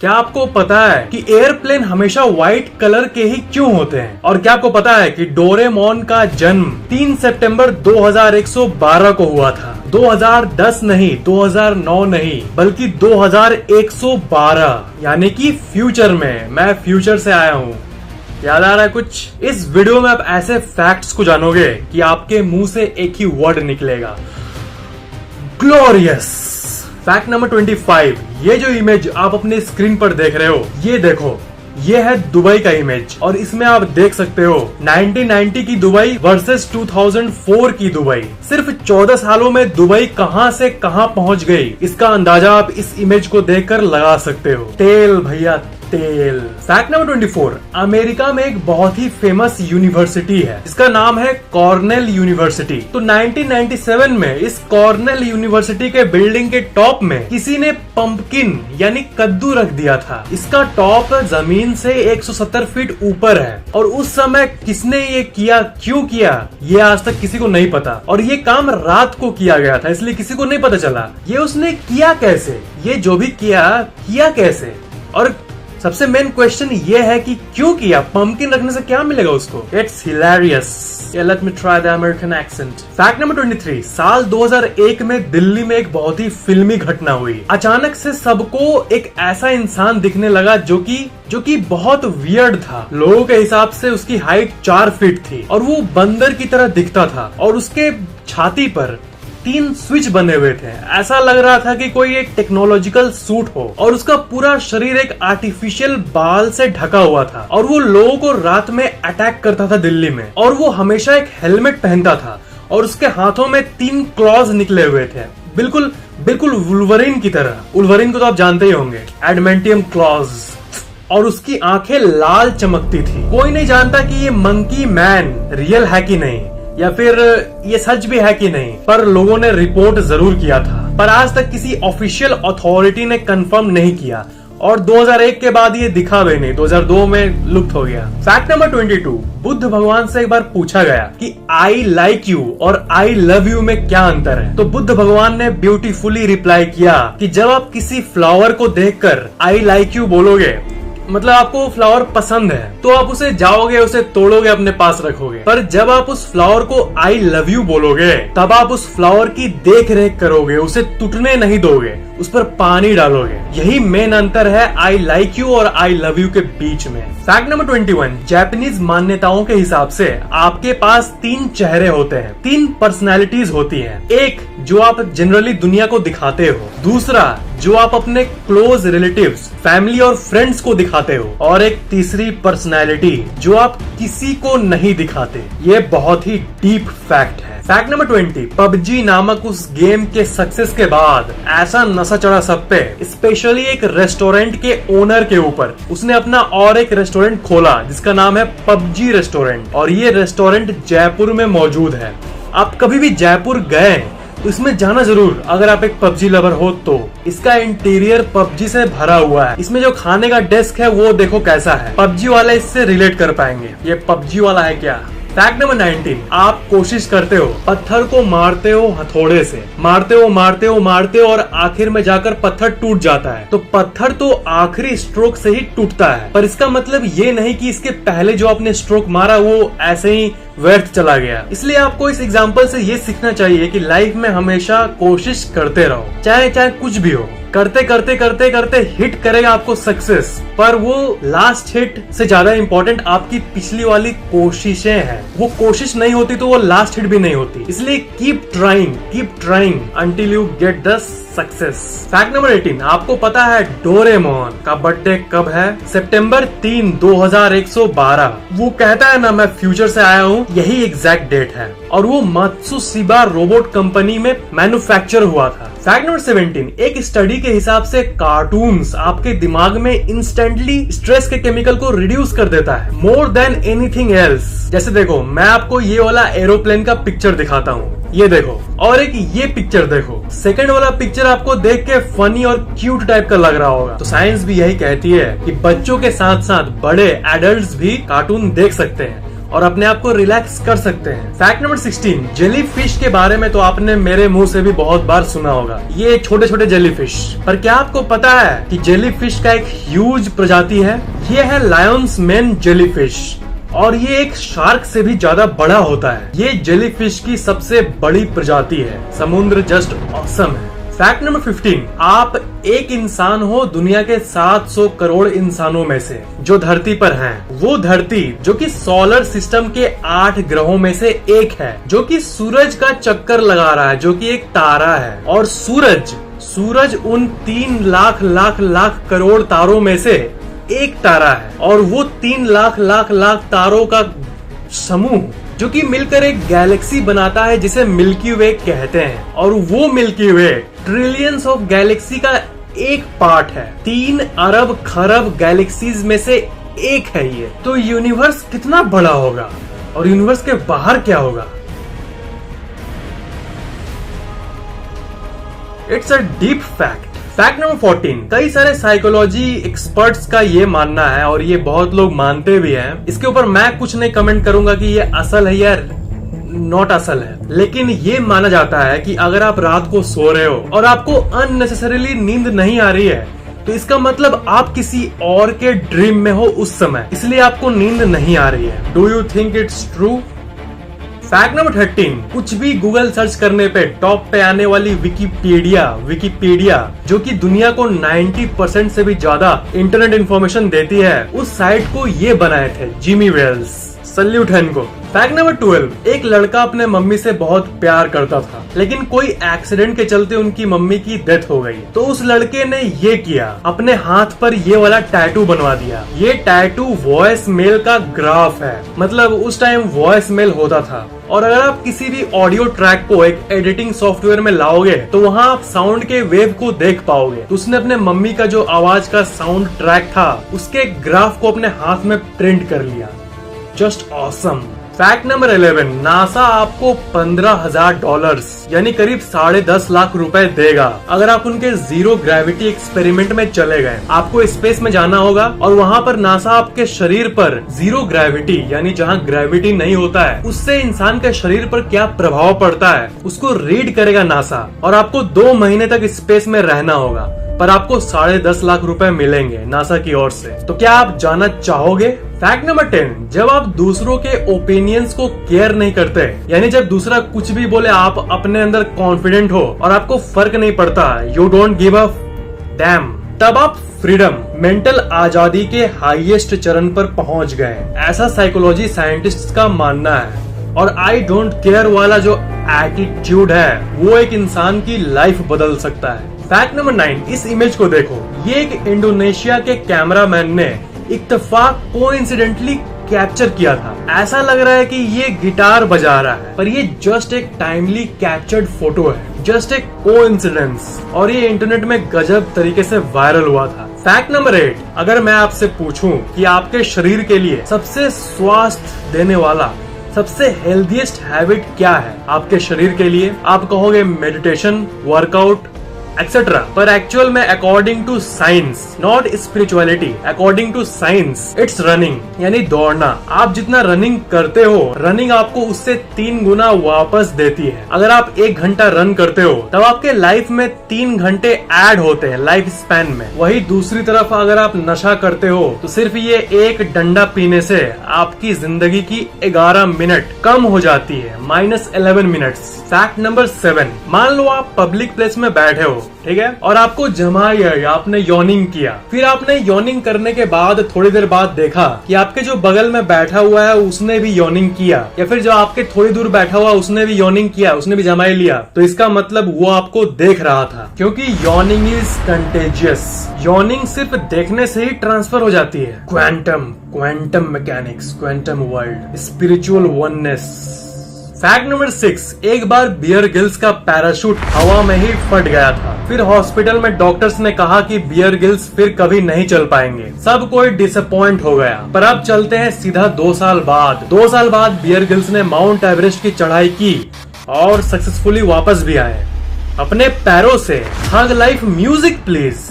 क्या आपको पता है कि एयरप्लेन हमेशा व्हाइट कलर के ही क्यों होते हैं? और क्या आपको पता है कि डोरेमोन का जन्म 3 सितंबर 2112 को हुआ था? 2010 नहीं, 2009 नहीं, बल्कि 2112, यानी कि फ्यूचर में। मैं फ्यूचर से आया हूँ। याद आ रहा है कुछ? इस वीडियो में आप ऐसे फैक्ट्स को जानोगे कि आपके मुंह से एक ही वर्ड निकलेगा, ग्लोरियस। फैक्ट नंबर 25, ये जो इमेज आप अपने स्क्रीन पर देख रहे हो, ये देखो, ये है दुबई का इमेज। और इसमें आप देख सकते हो 1990 की दुबई वर्सेस 2004 की दुबई। सिर्फ 14 सालों में दुबई कहां से कहां पहुंच गई, इसका अंदाजा आप इस इमेज को देखकर लगा सकते हो। तेल भैया, तेल। फैक्ट नंबर 24, अमेरिका में एक बहुत ही फेमस यूनिवर्सिटी है, इसका नाम है कॉर्नेल यूनिवर्सिटी। तो 1997 में इस कॉर्नेल यूनिवर्सिटी के बिल्डिंग के टॉप में किसी ने पंपकिन यानी कद्दू रख दिया था। इसका टॉप जमीन से 170 फीट ऊपर है। और उस समय किसने ये किया, क्यों किया, ये आज तक किसी को नहीं पता। और ये काम रात को किया गया था, इसलिए किसी को नहीं पता चला ये उसने किया कैसे। ये जो भी किया कैसे। और सबसे मेन क्वेश्चन ये है कि क्यों किया, पंपकिन रखने से क्या मिलेगा उसको। It's hilarious. Let me try the American accent. Fact number 23, साल 2001 में दिल्ली में एक बहुत ही फिल्मी घटना हुई। अचानक से सबको एक ऐसा इंसान दिखने लगा जो कि बहुत वियर्ड था। लोगों के हिसाब से उसकी हाइट 4 फीट थी और वो बंदर की तरह दिखता था। और उसके छाती पर 3 स्विच बने हुए थे। ऐसा लग रहा था कि कोई एक टेक्नोलॉजिकल सूट हो। और उसका पूरा शरीर एक आर्टिफिशियल बाल से ढका हुआ था। और वो लोगों को रात में अटैक करता था दिल्ली में। और वो हमेशा एक हेलमेट पहनता था और उसके हाथों में 3 क्लॉज निकले हुए थे, बिल्कुल वुल्वरीन की तरह। वुल्वरीन को तो आप जानते ही होंगे, एडमेंटियम क्लॉज। और उसकी आंखें लाल चमकती थी। कोई नहीं जानता कि ये मंकी मैन रियल है कि नहीं, या फिर ये सच भी है कि नहीं, पर लोगों ने रिपोर्ट जरूर किया था। पर आज तक किसी ऑफिशियल अथॉरिटी ने कंफर्म नहीं किया। और 2001 के बाद ये दिखा भी नहीं, 2002 में लुप्त हो गया। फैक्ट नंबर 22, बुद्ध भगवान से एक बार पूछा गया कि आई लाइक यू और आई लव यू में क्या अंतर है। तो बुद्ध भगवान ने ब्यूटीफुली रिप्लाई किया कि जब आप किसी फ्लावर को देखकर आई लाइक यू बोलोगे, मतलब आपको फ्लावर पसंद है, तो आप उसे जाओगे, उसे तोड़ोगे, अपने पास रखोगे। पर जब आप उस फ्लावर को आई लव यू बोलोगे, तब आप उस फ्लावर की देख रेख करोगे, उसे टूटने नहीं दोगे, उस पर पानी डालोगे। यही मेन अंतर है आई लाइक यू और आई लव यू के बीच में। फैक्ट नंबर 21, जापानीज मान्यताओं के हिसाब से आपके पास 3 चेहरे होते हैं, 3 पर्सनैलिटीज होती हैं। एक जो आप जनरली दुनिया को दिखाते हो, दूसरा जो आप अपने क्लोज रिलेटिव्स, फैमिली और फ्रेंड्स को दिखाते हो, और एक तीसरी पर्सनैलिटी जो आप किसी को नहीं दिखाते। ये बहुत ही डीप फैक्ट है। फैक्ट नंबर 20, पबजी नामक उस गेम के सक्सेस के बाद ऐसा नशा चढ़ा सब पे, स्पेशली एक रेस्टोरेंट के ओनर के ऊपर। उसने अपना और एक रेस्टोरेंट खोला जिसका नाम है पबजी रेस्टोरेंट। और ये रेस्टोरेंट जयपुर में मौजूद है। आप कभी भी जयपुर गए तो इसमें जाना जरूर, अगर आप एक पबजी लवर हो तो। इसका इंटीरियर पबजी से भरा हुआ है। इसमें जो खाने का डेस्क है वो देखो कैसा है। पबजी वाले इससे रिलेट कर पाएंगे, ये पबजी वाला है क्या। फैक्ट नंबर 19, आप कोशिश करते हो, पत्थर को मारते हो हथौड़े से, मारते हो और आखिर में जाकर पत्थर टूट जाता है। तो पत्थर तो आखिरी स्ट्रोक से ही टूटता है, पर इसका मतलब ये नहीं कि इसके पहले जो आपने स्ट्रोक मारा वो ऐसे ही व्यर्थ चला गया। इसलिए आपको इस एग्जाम्पल से ये सीखना चाहिए कि लाइफ में हमेशा कोशिश करते रहो, चाहे कुछ भी हो। करते हिट करेगा आपको सक्सेस, पर वो लास्ट हिट से ज्यादा इम्पोर्टेंट आपकी पिछली वाली कोशिशें हैं। वो कोशिश नहीं होती तो वो लास्ट हिट भी नहीं होती। इसलिए keep trying until you get the success. Fact number 18, आपको पता है डोरेमोन का बर्थडे कब है? सितंबर 3, 2112। वो कहता है ना मैं फ्यूचर से आया हूँ, यही एग्जैक्ट डेट है। और वो मात्सुशिबा रोबोट कंपनी में मैन्युफैक्चर हुआ था। फैक्ट नंबर 17, एक स्टडी के हिसाब से कार्टून्स आपके दिमाग में इंस्टेंटली स्ट्रेस के केमिकल को रिड्यूस कर देता है, मोर देन एनीथिंग एल्स। जैसे देखो, मैं आपको ये वाला एरोप्लेन का पिक्चर दिखाता हूँ, ये देखो, और एक ये पिक्चर देखो। सेकंड वाला पिक्चर आपको देख के फनी और क्यूट टाइप का लग रहा होगा। तो साइंस भी यही कहती है कि बच्चों के साथ साथ बड़े एडल्ट्स भी कार्टून देख सकते हैं। और अपने आप को रिलैक्स कर सकते हैं। फैक्ट नंबर 16, जेली फिश के बारे में तो आपने मेरे मुंह से भी बहुत बार सुना होगा। ये छोटे छोटे जेली फिश, पर क्या आपको पता है कि जेली फिश का एक ह्यूज प्रजाति है? ये है लायंस मेन जेली फिश और ये एक शार्क से भी ज्यादा बड़ा होता है। ये जेली फिश की सबसे बड़ी प्रजाति है। समुद्र जस्ट ऑसम है। फैक्ट नंबर 15, आप एक इंसान हो दुनिया के 700 करोड़ इंसानों में से जो धरती पर हैं। वो धरती जो कि सोलर सिस्टम के 8 ग्रहों में से एक है, जो कि सूरज का चक्कर लगा रहा है, जो कि एक तारा है। और सूरज उन 3 लाख लाख लाख करोड़ तारों में से एक तारा है और वो 3 लाख लाख लाख तारों का समूह जो कि मिलकर एक गैलेक्सी बनाता है जिसे मिल्की वे कहते हैं। और वो milky way trillions of Galaxy का एक पार्ट है। 3 अरब खरब गैलेक्सीज में से एक है ये। तो यूनिवर्स कितना बड़ा होगा और यूनिवर्स के बाहर क्या होगा? It's a deep fact. Fact number 14, कई सारे साइकोलॉजी एक्सपर्ट्स का ये मानना है और ये बहुत लोग मानते भी हैं। इसके ऊपर मैं कुछ नहीं कमेंट करूंगा कि ये असल है या नॉट असल है, लेकिन ये माना जाता है कि अगर आप रात को सो रहे हो और आपको अननेसेसरीली नींद नहीं आ रही है तो इसका मतलब आप किसी और के ड्रीम में हो उस समय, इसलिए आपको नींद नहीं आ रही है। Do you think it's true? Fact number 13, कुछ भी गूगल सर्च करने पे टॉप पे आने वाली विकिपीडिया जो कि दुनिया को 90% से भी ज्यादा इंटरनेट इंफॉर्मेशन देती है, उस साइट को ये बनाए थे जिमी वेल्स। सल्यूट है इनको। फैक्ट नंबर 12, एक लड़का अपने मम्मी से बहुत प्यार करता था, लेकिन कोई एक्सीडेंट के चलते उनकी मम्मी की डेथ हो गई। तो उस लड़के ने ये किया, अपने हाथ पर ये वाला टैटू बनवा दिया। ये टैटू वॉइस मेल का ग्राफ है, मतलब उस टाइम वॉइस मेल होता था। और अगर आप किसी भी ऑडियो ट्रैक को एक एडिटिंग सॉफ्टवेयर में लाओगे तो वहाँ आप साउंड के वेव को देख पाओगे। तो उसने अपने मम्मी का जो आवाज का साउंड ट्रैक था उसके ग्राफ को अपने हाथ में प्रिंट कर लिया। Just awesome. Fact number 11, NASA आपको $15,000 यानी करीब 10.5 लाख रुपए देगा अगर आप उनके जीरो ग्रेविटी एक्सपेरिमेंट में चले गए। आपको स्पेस में जाना होगा और वहाँ पर नासा आपके शरीर पर जीरो ग्रेविटी यानी जहाँ ग्रेविटी नहीं होता है उससे इंसान के शरीर पर क्या प्रभाव पड़ता है उसको रीड करेगा नासा। और आपको 2 महीने तक स्पेस में रहना होगा, पर आपको 10.5 लाख रुपए मिलेंगे नासा की ओर से। तो क्या आप जाना चाहोगे? फैक्ट नंबर 10, जब आप दूसरों के ओपिनियंस को केयर नहीं करते, यानी जब दूसरा कुछ भी बोले आप अपने अंदर कॉन्फिडेंट हो और आपको फर्क नहीं पड़ता, you don't give a dam, तब आप फ्रीडम, मेंटल आजादी के हाईएस्ट चरण पर पहुंच गए। ऐसा साइकोलॉजी साइंटिस्ट का मानना है। और आई डोंट केयर वाला जो एटीट्यूड है वो एक इंसान की लाइफ बदल सकता है। फैक्ट नंबर 9, इस इमेज को देखो। ये एक इंडोनेशिया के कैमरामैन ने इत्तेफाक कोइंसिडेंटली कैप्चर किया था। ऐसा लग रहा है कि ये गिटार बजा रहा है, पर ये जस्ट एक टाइमली कैप्चर्ड फोटो है, जस्ट एक कोइंसिडेंस। और ये इंटरनेट में गजब तरीके से वायरल हुआ था। फैक्ट नंबर 8, अगर मैं आपसे पूछूं कि आपके शरीर के लिए सबसे स्वास्थ्य देने वाला सबसे हेल्दीएस्ट हैबिट क्या है आपके शरीर के लिए, आप कहोगे मेडिटेशन, वर्कआउट एक्सेट्रा। पर एक्चुअल में according to science, not spirituality, according to science it's running यानी दौड़ना। आप जितना रनिंग करते हो, रनिंग आपको उससे 3 गुना वापस देती है। अगर आप 1 घंटा रन करते हो तब आपके लाइफ में 3 घंटे ऐड होते हैं लाइफ स्पैन में। वही दूसरी तरफ अगर आप नशा करते हो तो सिर्फ ये 1 डंडा पीने से आपकी जिंदगी की 11 मिनट कम हो जाती है, -11 मिनट्स। फैक्ट नंबर 7, मान लो आप पब्लिक प्लेस में बैठे हो, ठीक है, और आपको जमा आया, आपने यॉर्निंग किया। फिर आपने यॉर्निंग करने के बाद थोड़ी देर बाद देखा कि आपके जो बगल में बैठा हुआ है उसने भी यॉर्निंग किया, या फिर जो आपके थोड़ी दूर बैठा हुआ उसने भी यॉर्निंग किया, उसने भी जमाई लिया। तो इसका मतलब वो आपको देख रहा था, क्योंकि यॉर्निंग इज कंटेजियस। यॉर्निंग सिर्फ देखने से ही ट्रांसफर हो जाती है। Quantum mechanics, quantum world, spiritual oneness. Fact number 6, एक बार बियर गिल्स का पैराशूट हवा में ही फट गया था। फिर हॉस्पिटल में डॉक्टर्स ने कहा कि बियर गिल्स फिर कभी नहीं चल पाएंगे। सब कोई डिसअपॉइंट हो गया। पर अब चलते हैं सीधा 2 साल बाद। 2 साल बाद बियर गिल्स ने माउंट एवरेस्ट की चढ़ाई की और सक्सेसफुली वापस भी आए अपने पैरों से। हग लाइफ म्यूजिक प्लीज।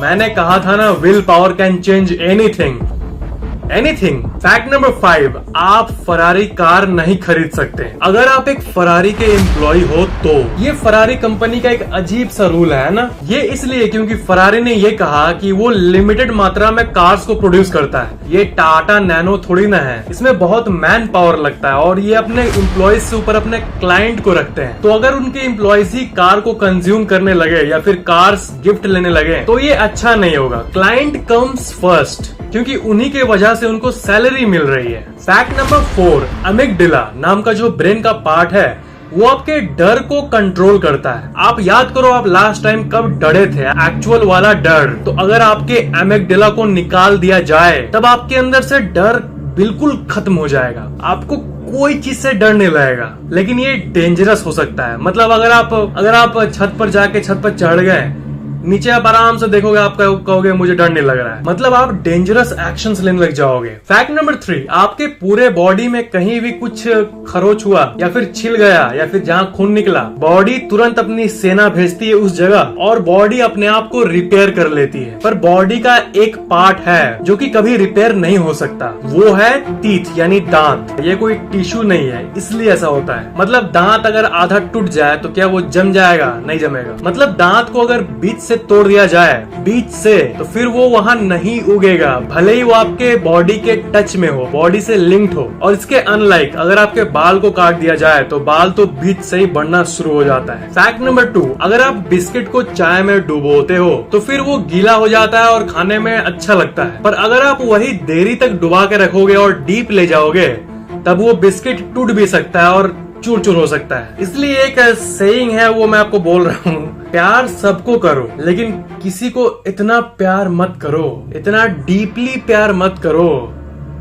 मैंने कहा था ना, will power can change anything. Fact number 5, आप फरारी कार नहीं खरीद सकते अगर आप एक फरारी के एम्प्लॉय हो तो। ये फरारी कंपनी का एक अजीब सा रूल है ना। ये इसलिए क्योंकि फरारी ने ये कहा कि वो लिमिटेड मात्रा में कार्स को प्रोड्यूस करता है। ये टाटा नैनो थोड़ी ना है, इसमें बहुत मैन पावर लगता है और ये अपने एम्प्लॉयज से ऊपर अपने क्लाइंट को रखते हैं। तो अगर उनके एम्प्लॉयज ही कार को कंज्यूम करने लगे या फिर कार्स गिफ्ट लेने लगे तो ये अच्छा नहीं होगा। क्लाइंट कम्स फर्स्ट, क्योंकि उन्हीं के वजह से उनको सैलरी मिल रही है। फैक्ट नंबर 4, अमिगडाला नाम का जो ब्रेन का पार्ट है वो आपके डर को कंट्रोल करता है। आप याद करो, आप लास्ट टाइम कब डरे थे, एक्चुअल वाला डर। तो अगर आपके अमिगडाला को निकाल दिया जाए तब आपके अंदर से डर बिल्कुल खत्म हो जाएगा। आपको कोई चीज से डर नहीं लगेगा। लेकिन ये डेंजरस हो सकता है। मतलब अगर आप छत पर जाके छत पर चढ़ गए, नीचे आप आराम से देखोगे, आप कहोगे मुझे डर नहीं लग रहा है। मतलब आप डेंजरस एक्शंस लेने लग जाओगे। फैक्ट नंबर 3, आपके पूरे बॉडी में कहीं भी कुछ खरोच हुआ या फिर छिल गया या फिर जहाँ खून निकला, बॉडी तुरंत अपनी सेना भेजती है उस जगह और बॉडी अपने आप को रिपेयर कर लेती है। पर बॉडी का एक पार्ट है जो कि कभी रिपेयर नहीं हो सकता, वो है टीथ यानी दांत। ये कोई टिश्यू नहीं है, इसलिए ऐसा होता है। मतलब दांत अगर आधा टूट जाए तो क्या वो जम जाएगा? नहीं जमेगा। मतलब दांत को अगर बीच से तोड़ दिया जाए, बीच से, तो फिर वो वहां नहीं उगेगा, भले ही वो आपके बॉडी के टच में हो, बॉडी से लिंक्ड हो। और इसके अनलाइक अगर आपके बाल को काट दिया जाए तो बाल तो बीच से ही बढ़ना शुरू हो जाता है। फैक्ट नंबर 2, अगर आप बिस्किट को चाय में डुबोते हो तो फिर वो गीला हो जाता है और खाने में अच्छा लगता है। पर अगर आप वही देरी तक डुबा के रखोगे और डीप ले जाओगे तब वो बिस्किट टूट भी सकता है और चूर चूर हो सकता है। इसलिए एक सेइंग है, वो मैं आपको बोल रहा हूँ, प्यार सबको करो लेकिन किसी को इतना प्यार मत करो, इतना डीपली प्यार मत करो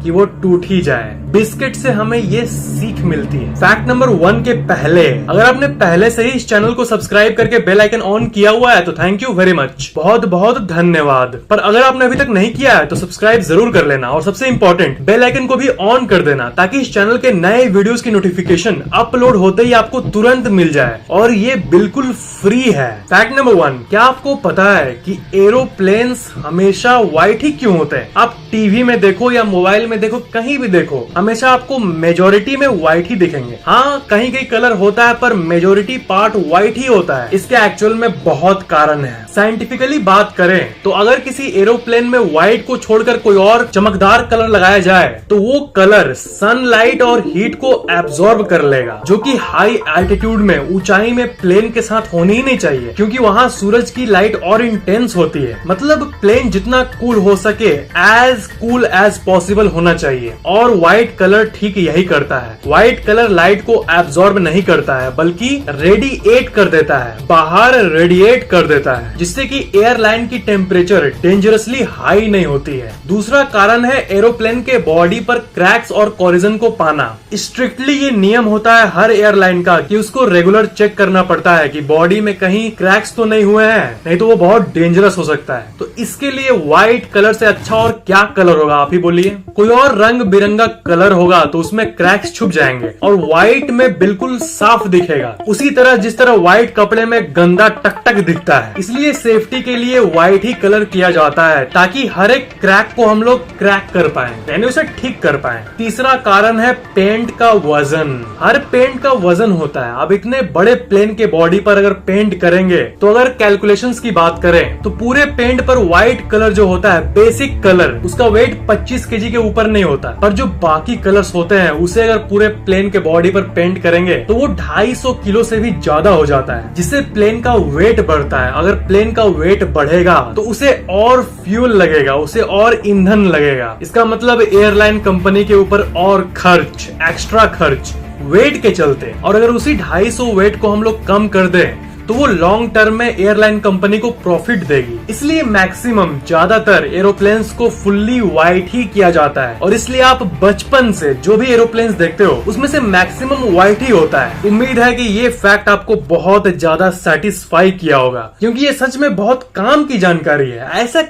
कि वो टूट ही जाए। बिस्किट से हमें ये सीख मिलती है। फैक्ट नंबर 1 के पहले, अगर आपने पहले से ही इस चैनल को सब्सक्राइब करके बेल आइकन ऑन किया हुआ है तो थैंक यू वेरी मच, बहुत बहुत धन्यवाद। पर अगर आपने अभी तक नहीं किया है तो सब्सक्राइब जरूर कर लेना और सबसे इंपॉर्टेंट बेल आइकन को भी ऑन कर देना ताकि इस चैनल के नए वीडियोस की नोटिफिकेशन अपलोड होते ही आपको तुरंत मिल जाए और ये बिल्कुल फ्री है। फैक्ट नंबर 1, क्या आपको पता है कि एरोप्लेन्स हमेशा व्हाइट ही क्यों होते हैं? आप टीवी में देखो या मोबाइल में देखो, कहीं भी देखो, हमेशा आपको मेजोरिटी में व्हाइट ही दिखेंगे। हाँ, कहीं कहीं कलर होता है पर मेजोरिटी पार्ट व्हाइट ही होता है। इसके एक्चुअल में बहुत कारण है। साइंटिफिकली बात करें तो अगर किसी एरोप्लेन में व्हाइट को छोड़कर कोई और चमकदार कलर लगाया जाए तो वो कलर सनलाइट और हीट को एब्जॉर्ब कर लेगा, जो कि हाई एल्टीट्यूड में, ऊंचाई में प्लेन के साथ होनी ही नहीं चाहिए, क्योंकि वहाँ सूरज की लाइट और इंटेंस होती है। मतलब प्लेन जितना कूल हो सके, एज कूल एज पॉसिबल होना चाहिए। और व्हाइट कलर ठीक यही करता है। व्हाइट कलर लाइट को एब्जॉर्ब नहीं करता है बल्कि रेडिएट कर देता है, बाहर रेडिएट कर देता है, जिससे कि एयरलाइन की टेम्परेचर डेंजरसली हाई नहीं होती है। दूसरा कारण है एरोप्लेन के बॉडी पर क्रैक्स और कोरिजन को पाना। स्ट्रिक्टली ये नियम होता है हर एयरलाइन का कि उसको रेगुलर चेक करना पड़ता है कि बॉडी में कहीं क्रैक्स तो नहीं हुए हैं, नहीं तो वो बहुत डेंजरस हो सकता है। तो इसके लिए व्हाइट कलर से अच्छा और क्या कलर होगा, आप ही बोलिए? कोई और रंग बिरंगा कलर होगा तो उसमें क्रैक्स छुप जाएंगे और व्हाइट में बिल्कुल साफ दिखेगा। उसी तरह जिस तरह व्हाइट कपड़े में गंदा टकटक दिखता है, इसलिए सेफ्टी के लिए व्हाइट ही कलर किया जाता है ताकि हर एक क्रैक को हम लोग क्रैक कर पाए, यानी उसे ठीक कर पाए। तीसरा कारण है पेंट का वजन। हर पेंट का वजन होता है। अब इतने बड़े प्लेन के बॉडी पर अगर पेंट करेंगे तो अगर कैलकुलेशंस की बात करें तो पूरे पेंट पर व्हाइट कलर जो होता है, बेसिक कलर, उसका वेट 25 केजी के ऊपर नहीं होता। पर जो बाकी कलर्स होते हैं उसे अगर पूरे प्लेन के बॉडी पर पेंट करेंगे तो वो 250 किलो से भी ज्यादा हो जाता है, जिससे प्लेन का वेट बढ़ता है। अगर प्लेन का वेट बढ़ेगा तो उसे और फ्यूल लगेगा, उसे और ईंधन लगेगा। इसका मतलब एयरलाइन कंपनी के ऊपर और खर्च, एक्स्ट्रा खर्च वेट के चलते। और अगर उसी 250 वेट को हम लोग कम कर दें तो वो लॉन्ग टर्म में एयरलाइन कंपनी को प्रॉफिट देगी। इसलिए मैक्सिमम, ज्यादातर एरोप्लेन्स को फुल्ली व्हाइट ही किया जाता है। और इसलिए आप बचपन से जो भी एरोप्लेन्स देखते हो उसमें से मैक्सिमम व्हाइट ही होता है। उम्मीद है कि ये फैक्ट आपको बहुत ज्यादा सेटिस्फाई किया होगा, क्योंकि ये सच में बहुत काम की जानकारी है। ऐसा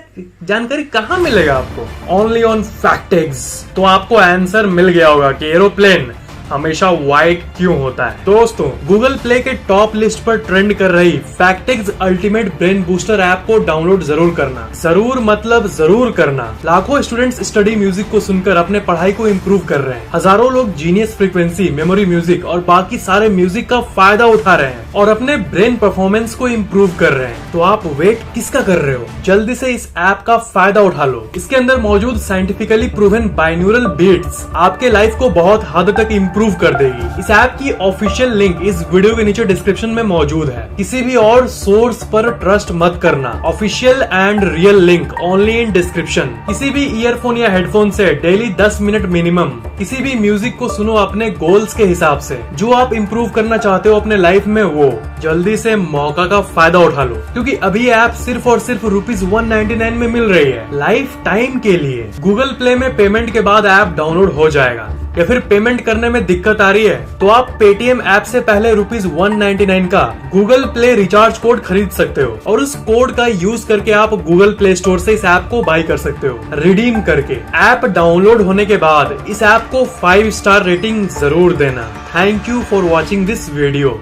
जानकारी कहाँ मिलेगा आपको? Only on Factics. तो आपको आंसर मिल गया होगा कि एरोप्लेन हमेशा व्हाइट क्यों होता है। दोस्तों, गूगल प्ले के टॉप लिस्ट पर ट्रेंड कर रही फैक्टिक्स अल्टीमेट ब्रेन बूस्टर ऐप को डाउनलोड जरूर करना। जरूर मतलब जरूर करना। लाखों स्टूडेंट्स स्टडी म्यूजिक को सुनकर अपने पढ़ाई को इम्प्रूव कर रहे हैं। हजारों लोग जीनियस फ्रीक्वेंसी, मेमोरी म्यूजिक और बाकी सारे म्यूजिक का फायदा उठा रहे हैं और अपने ब्रेन परफॉर्मेंस को इम्प्रूव कर रहे हैं। तो आप वेट किसका कर रहे हो? जल्दी से इस ऐप का फायदा उठा लो। इसके अंदर मौजूद साइंटिफिकली प्रूवन बाइन्यूरल बीट्स आपके लाइफ को बहुत हद तक इम्प्रूव कर देगी। इस ऐप की ऑफिशियल लिंक इस वीडियो के नीचे डिस्क्रिप्शन में मौजूद है। किसी भी और सोर्स पर ट्रस्ट मत करना। Official and real link only in description. किसी भी ईयरफोन या हेडफोन से डेली 10 मिनट मिनिमम किसी भी म्यूजिक को सुनो अपने गोल्स के हिसाब से। जो आप इम्प्रूव करना चाहते हो अपने लाइफ में, वो जल्दी से मौका का फायदा उठा लो, क्योंकि अभी ऐप सिर्फ और सिर्फ ₹199 में मिल रही है लाइफ टाइम के लिए। गूगल प्ले में पेमेंट के बाद ऐप डाउनलोड हो जाएगा, या फिर पेमेंट करने में दिक्कत आ रही है तो आप पेटीएम ऐप से पहले ₹199 का गूगल प्ले रिचार्ज कोड खरीद सकते हो और उस कोड का यूज करके आप गूगल प्ले स्टोर से इस ऐप को बाई कर सकते हो रिडीम करके। ऐप डाउनलोड होने के बाद इस ऐप को 5 स्टार रेटिंग जरूर देना। Thank you for watching this video.